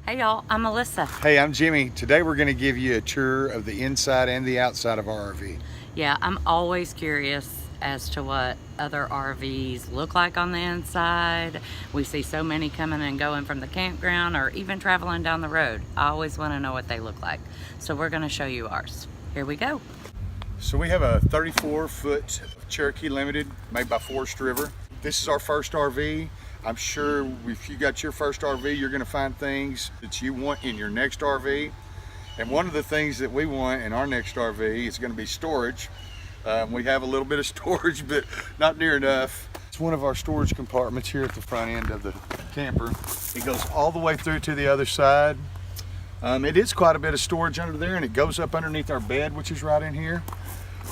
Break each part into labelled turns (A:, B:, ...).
A: Hey y'all, I'm Melissa.
B: Hey, I'm Jimmy. Today we're going to give you a tour of the inside and the outside of our RV.
A: Yeah, I'm always curious as to what other RVs look like on the inside. We see so many coming and going from the campground or even traveling down the road. I always want to know what they look like. So we're going to show you ours. Here we go.
B: So we have a 34-foot Cherokee Limited made by Forest River. This is our first RV. I'm sure if you got your first RV, you're going to find things that you want in your next RV. And one of the things that we want in our next RV is going to be storage. We have a little bit of storage, but not near enough. It's one of our storage compartments here at the front end of the camper. It goes all the way through to the other side. It is quite a bit of storage under there, and it goes up underneath our bed, which is right in here.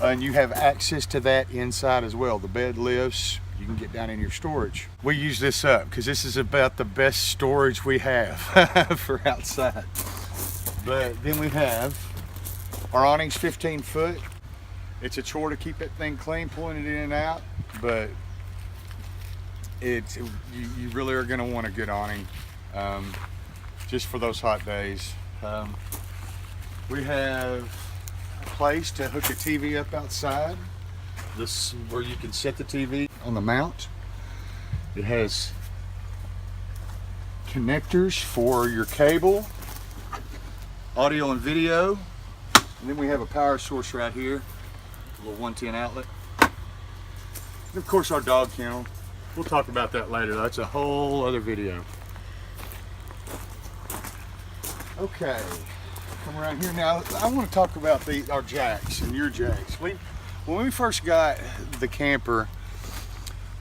B: And you have access to that inside as well. The bed lifts. You can get down in your storage. We use this up because this is about the best storage we have for outside. But then we have our awning's 15 foot. It's a chore to keep that thing clean, pulling it in and out, but you really are going to want a good awning just for those hot days. We have a place to hook a TV up outside. This where you can set the TV on the mount. It has connectors for your cable, audio and video, and then we have a power source right here, a little 110 outlet. And of course our dog kennel. We'll talk about that later. That's a whole other video. Okay, come around here now. I want to talk about our jacks and your jacks. When we first got the camper,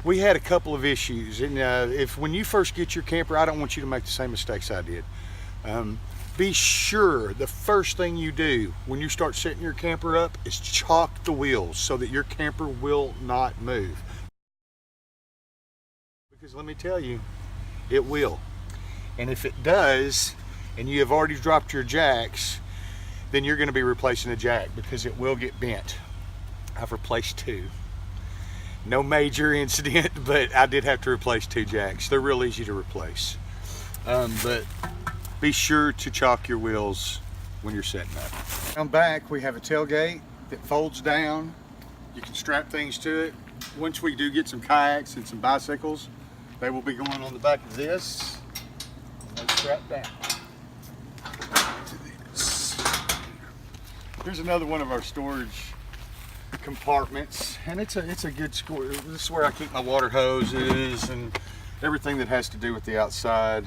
B: we had a couple of issues. And when you first get your camper, I don't want you to make the same mistakes I did. Be sure the first thing you do when you start setting your camper up is chalk the wheels so that your camper will not move. Because let me tell you, it will. And if it does, and you have already dropped your jacks, then you're going to be replacing a jack because it will get bent. I've replaced two. No major incident, but I did have to replace two jacks. They're real easy to replace. But be sure to chalk your wheels when you're setting up. Down back, we have a tailgate that folds down. You can strap things to it. Once we do get some kayaks and some bicycles, they will be going on the back of this. And they strap down to this. Here's another one of our storage compartments, and it's a good score. This is where I keep my water hoses and everything that has to do with the outside.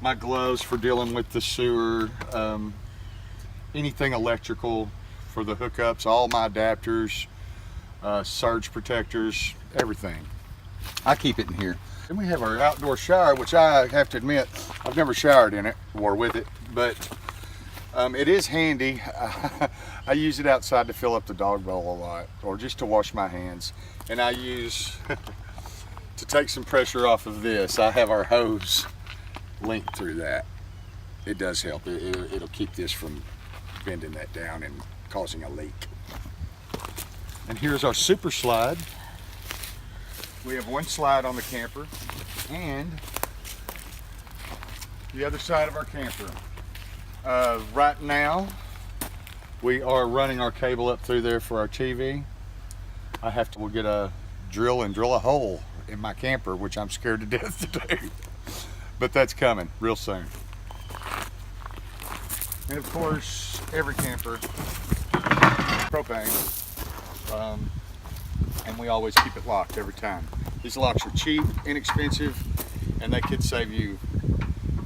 B: My gloves for dealing with the sewer, anything electrical for the hookups, all my adapters, surge protectors, everything. I keep it in here. Then we have our outdoor shower, which I have to admit, I've never showered in it or with it, but it is handy. I use it outside to fill up the dog bowl a lot, or just to wash my hands. And I use, to take some pressure off of this, I have our hose linked through that. It does help. It'll keep this from bending that down and causing a leak. And here's our super slide. We have one slide on the camper and the other side of our camper. Right now, we are running our cable up through there for our TV. We'll get a drill and drill a hole in my camper, which I'm scared to death to do. But that's coming real soon. And of course, every camper, propane, and we always keep it locked every time. These locks are cheap, inexpensive, and they could save you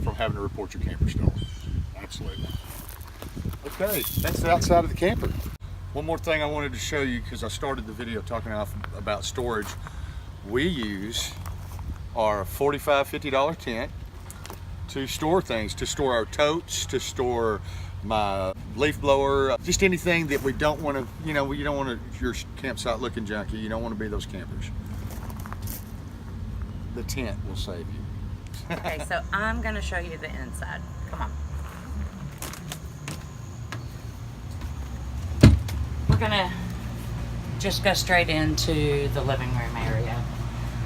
B: from having to report your camper stolen. Absolutely. Okay, that's the outside of the camper. One more thing I wanted to show you, because I started the video talking about storage. We use our $45, $50 tent to store things, to store our totes, to store my leaf blower, just anything that we don't want to, you don't want your campsite looking junky. You don't want to be those campers. The tent will save you.
A: Okay, so I'm going to show you the inside. Come on. We're going to just go straight into the living room area.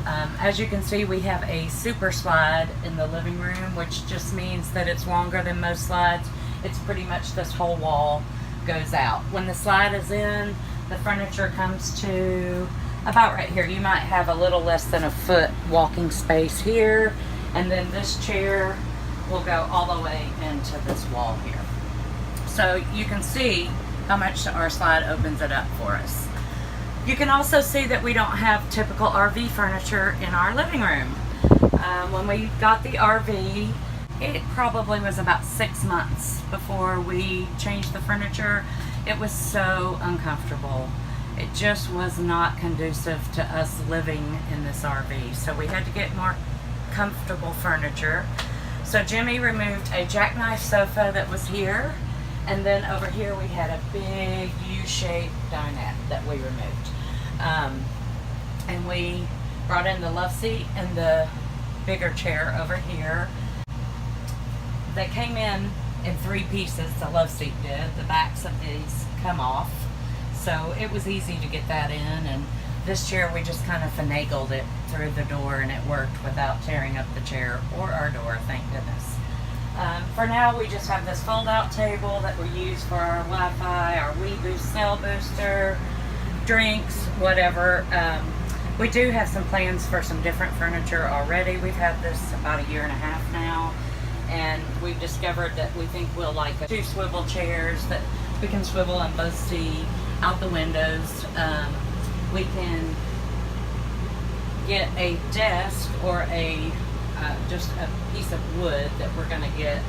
A: As you can see, we have a super slide in the living room, which just means that it's longer than most slides. It's pretty much this whole wall goes out. When the slide is in, the furniture comes to about right here. You might have a little less than a foot walking space here, and then this chair will go all the way into this wall here. So you can see how much our slide opens it up for us. You can also see that we don't have typical RV furniture in our living room. When we got the RV, it probably was about 6 months before we changed the furniture. It was so uncomfortable. It just was not conducive to us living in this RV. So we had to get more comfortable furniture. So Jimmy removed a jackknife sofa that was here. And then over here we had a big U-shaped dinette that we removed. And we brought in the love seat and the bigger chair over here. They came in 3 pieces, the love seat did. The backs of these come off. So it was easy to get that in. And this chair, we just kind of finagled it through the door and it worked without tearing up the chair or our door, thank goodness. For now, we just have this fold-out table that we use for our Wi-Fi, our Wii Boost cell booster, drinks, whatever. We do have some plans for some different furniture already. We've had this about 1.5 years now, and we've discovered that we think we'll like 2 swivel chairs that we can swivel and both see out the windows. We can get a desk or just a piece of wood that we're going to get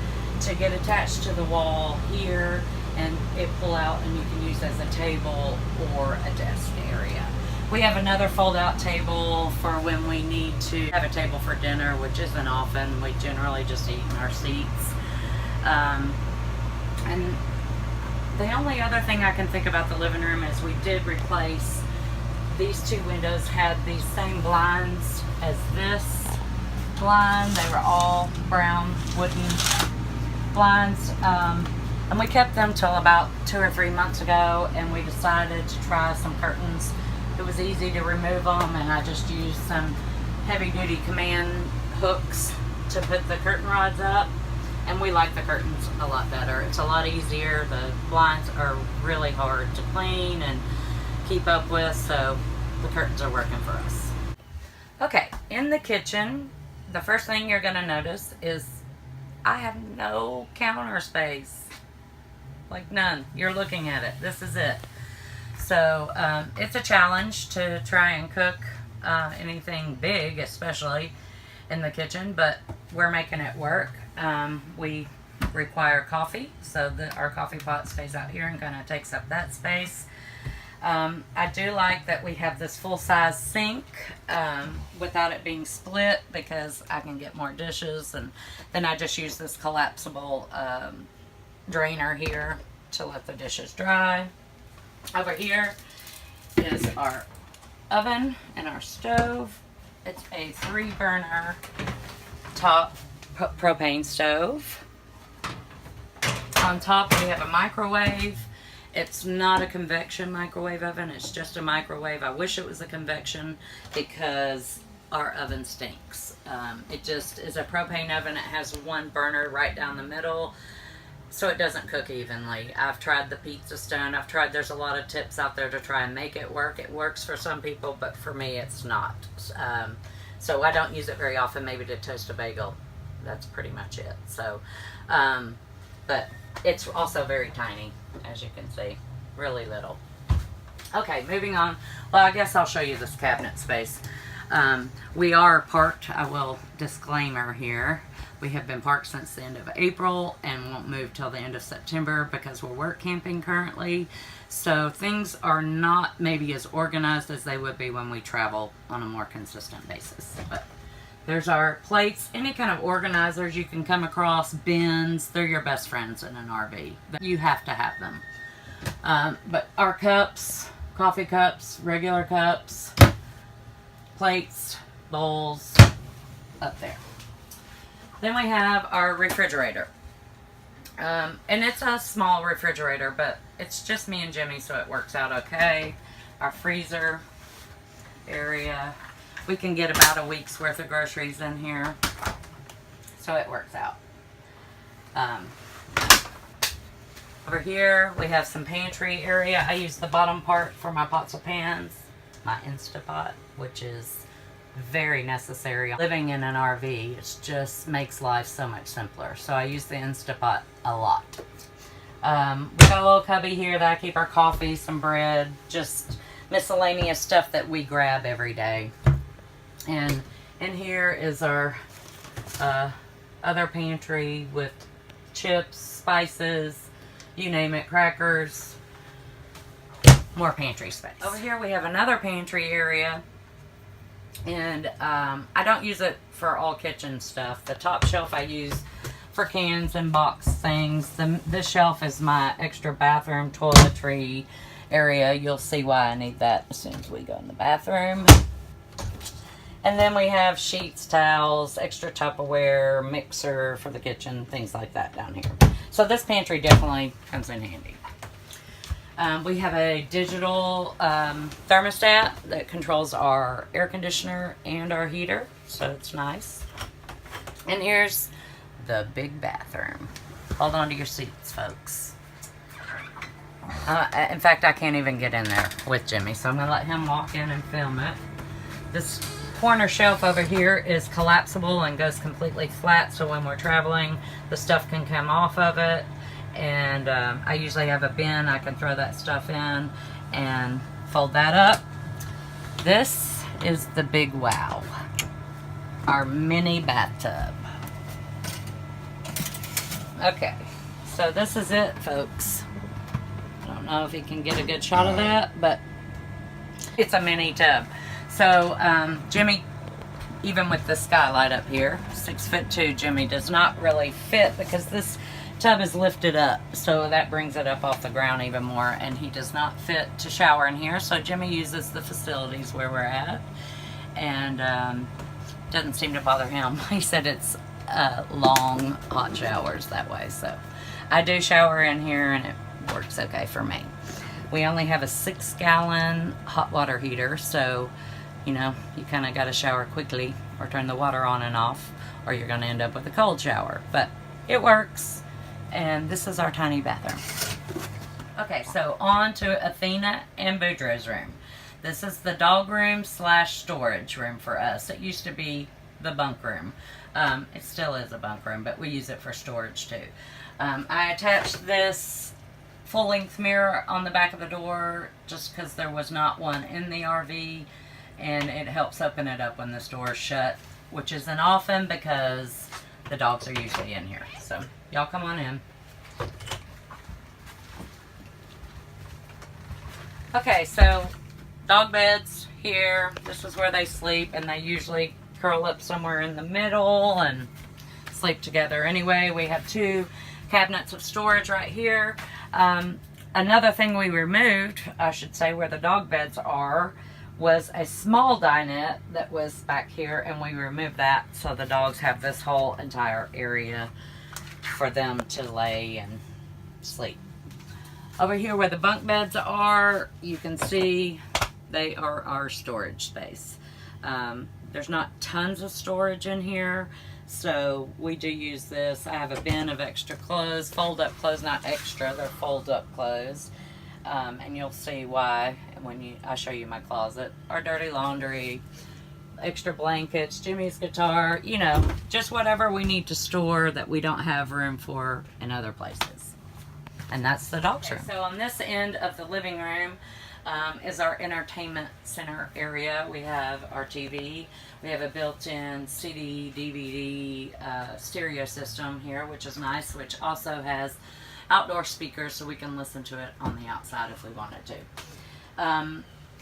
A: attached to the wall here, and it pull out and you can use as a table or a desk area. We have another fold-out table for when we need to have a table for dinner, which isn't often. We generally just eat in our seats. And the only other thing I can think about the living room is we did replace these 2 windows, had these same blinds as this blind. They were all brown wooden blinds, and we kept them till about 2 or 3 months ago, and we decided to try some curtains. It was easy to remove them, and I just used some heavy-duty command hooks to put the curtain rods up, and we like the curtains a lot better. It's a lot easier. The blinds are really hard to clean and keep up with, so the curtains are working for us. Okay, in the kitchen, the first thing you're going to notice is I have no counter space. Like none. You're looking at it. This is it. So it's a challenge to try and cook anything big, especially in the kitchen, but we're making it work. We require coffee, so that our coffee pot stays out here and kind of takes up that space. I do like that we have this full-size sink without it being split, because I can get more dishes, and then I just use this collapsible drainer here to let the dishes dry. Over here is our oven and our stove. It's a 3-burner top propane stove. On top we have a microwave. It's not a convection microwave oven, it's just a microwave. I wish it was a convection because our oven stinks. It just is a propane oven. It has 1 burner right down the middle, so it doesn't cook evenly. I've tried the pizza stone. There's a lot of tips out there to try and make it work. It works for some people, but for me it's not. So I don't use it very often, maybe to toast a bagel. That's pretty much it. So, but it's also very tiny, as you can see, really little. Okay, moving on. Well, I guess I'll show you this cabinet space. We are parked, I will disclaimer here. We have been parked since the end of April and won't move till the end of September because we're work camping currently. So things are not maybe as organized as they would be when we travel on a more consistent basis. But there's our plates, any kind of organizers you can come across, bins, they're your best friends in an RV. You have to have them. But our cups, coffee cups, regular cups, plates, bowls, up there. Then we have our refrigerator. And it's a small refrigerator, but it's just me and Jimmy, so it works out okay. Our freezer area. we can get about a week's worth of groceries in here. So it works out. Over here, we have some pantry area. I use the bottom part for my pots and pans, my Instapot, which is very necessary. Living in an RV, it just makes life so much simpler. So I use the Instapot a lot. We got a little cubby here that I keep our coffee, some bread, just miscellaneous stuff that we grab every day. And in here is our other pantry with chips, spices, you name it, crackers, more pantry space. Over here we have another pantry area, and I don't use it for all kitchen stuff. The top shelf I use for cans and box things. This shelf is my extra bathroom toiletry area. You'll see why I need that as soon as we go in the bathroom. And then we have sheets, towels, extra Tupperware, mixer for the kitchen, things like that down here. So this pantry definitely comes in handy. We have a digital thermostat that controls our air conditioner and our heater, so it's nice. And here's the big bathroom. Hold on to your seats, folks. In fact, I can't even get in there with Jimmy, so I'm going to let him walk in and film it. This corner shelf over here is collapsible and goes completely flat, so when we're traveling, the stuff can come off of it. And I usually have a bin I can throw that stuff in and fold that up. This is the big wow, our mini bathtub. Okay, so this is it, folks. I don't know if you can get a good shot of that, but it's a mini tub. So Jimmy, even with the skylight up here, 6'2", Jimmy does not really fit because this tub is lifted up, so that brings it up off the ground even more, and he does not fit to shower in here. So Jimmy uses the facilities where we're at, and doesn't seem to bother him. He said it's long hot showers that way, so I do shower in here and it works okay for me. We only have a 6-gallon hot water heater, so you know, you kind of got to shower quickly or turn the water on and off, or you're going to end up with a cold shower, but it works. And this is our tiny bathroom. Okay, so on to Athena and Boudreaux's room. This is the dog room / storage room for us. It used to be the bunk room. It still is a bunk room, but we use it for storage too. I attached this full-length mirror on the back of the door just because there was not one in the RV, and it helps open it up when this door is shut, which isn't often because the dogs are usually in here. So y'all come on in. Okay, so dog beds here. This is where they sleep, and they usually curl up somewhere in the middle and sleep together. Anyway, we have 2 cabinets of storage right here. Another thing we removed, I should say, where the dog beds are, was a small dinette that was back here, and we removed that so the dogs have this whole entire area for them to lay and sleep. Over here where the bunk beds are, you can see they are our storage space. There's not tons of storage in here, so we do use this. I have a bin of extra clothes, fold up clothes, not extra, they're fold up clothes. And you'll see why when I show you my closet. Our dirty laundry, extra blankets, Jimmy's guitar, you know, just whatever we need to store that we don't have room for in other places. And that's the dog's room. So on this end of the living room is our entertainment center area. We have our TV. We have a built-in CD, DVD stereo system here, which is nice, which also has outdoor speakers so we can listen to it on the outside if we wanted to.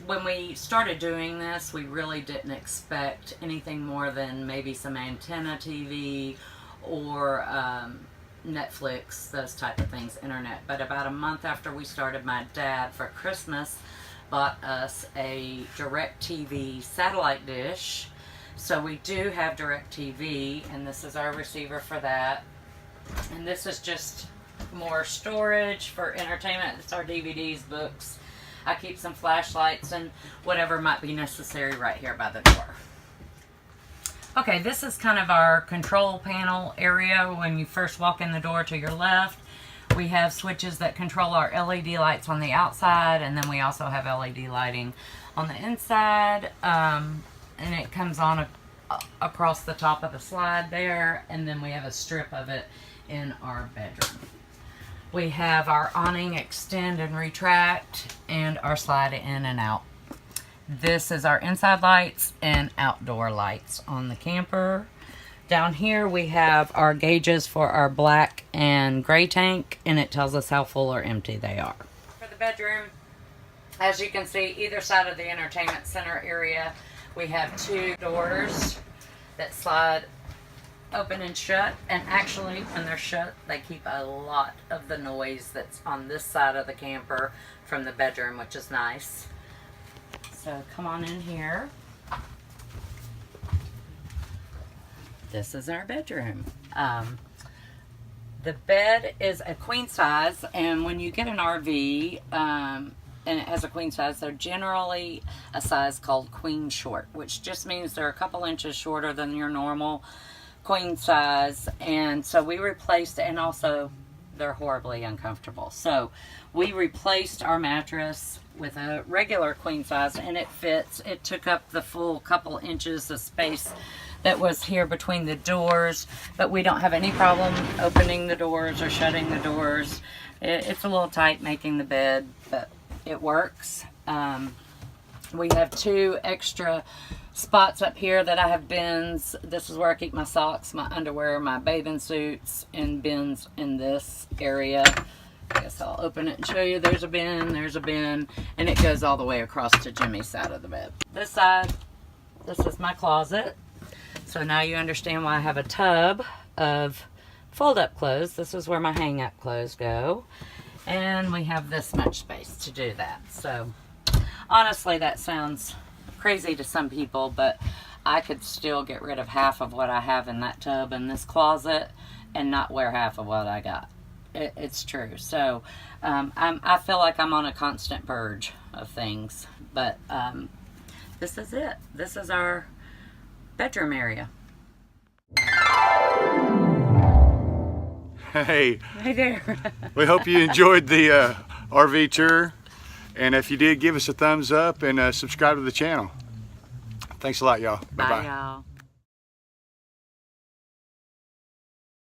A: When we started doing this, we really didn't expect anything more than maybe some antenna TV or Netflix, those type of things, internet. But about a month after we started, my dad for Christmas bought us a DirecTV satellite dish. So we do have DirecTV, and this is our receiver for that. And this is just more storage for entertainment. It's our DVDs, books. I keep some flashlights and whatever might be necessary right here by the door. Okay, this is kind of our control panel area. When you first walk in the door to your left, we have switches that control our LED lights on the outside, and then we also have LED lighting on the inside, and it comes on across the top of the slide there, and then we have a strip of it in our bedroom. We have our awning extend and retract, and our slide in and out. This is our inside lights and outdoor lights on the camper. Down here we have our gauges for our black and gray tank, and it tells us how full or empty they are. For the bedroom, as you can see, either side of the entertainment center area, we have 2 doors that slide open and shut, and actually when they're shut, they keep a lot of the noise that's on this side of the camper from the bedroom, which is nice. So come on in here. This is our bedroom. The bed is a queen size, and when you get an RV and it has a queen size, they're generally a size called queen short, which just means they're a couple inches shorter than your normal queen size. And so we replaced, and also they're horribly uncomfortable. So we replaced our mattress with a regular queen size, and it fits. It took up the full couple inches of space that was here between the doors, but we don't have any problem opening the doors or shutting the doors. It's a little tight making the bed, but it works. We have 2 extra spots up here that I have bins. This is where I keep my socks, my underwear, my bathing suits, and bins in this area. I guess I'll open it and show you. There's a bin, and it goes all the way across to Jimmy's side of the bed. This side, this is my closet. So now you understand why I have a tub of fold-up clothes. This is where my hang-up clothes go. And we have this much space to do that. So honestly, that sounds crazy to some people, but I could still get rid of half of what I have in that tub in this closet and not wear half of what I got. It's true. So I feel like I'm on a constant purge of things, but this is it. This is our bedroom area.
B: Hey.
A: Hey there.
B: We hope you enjoyed the RV tour, and if you did, give us a thumbs up and subscribe to the channel. Thanks a lot, y'all.
A: Bye,
B: Bye-bye.
A: y'all.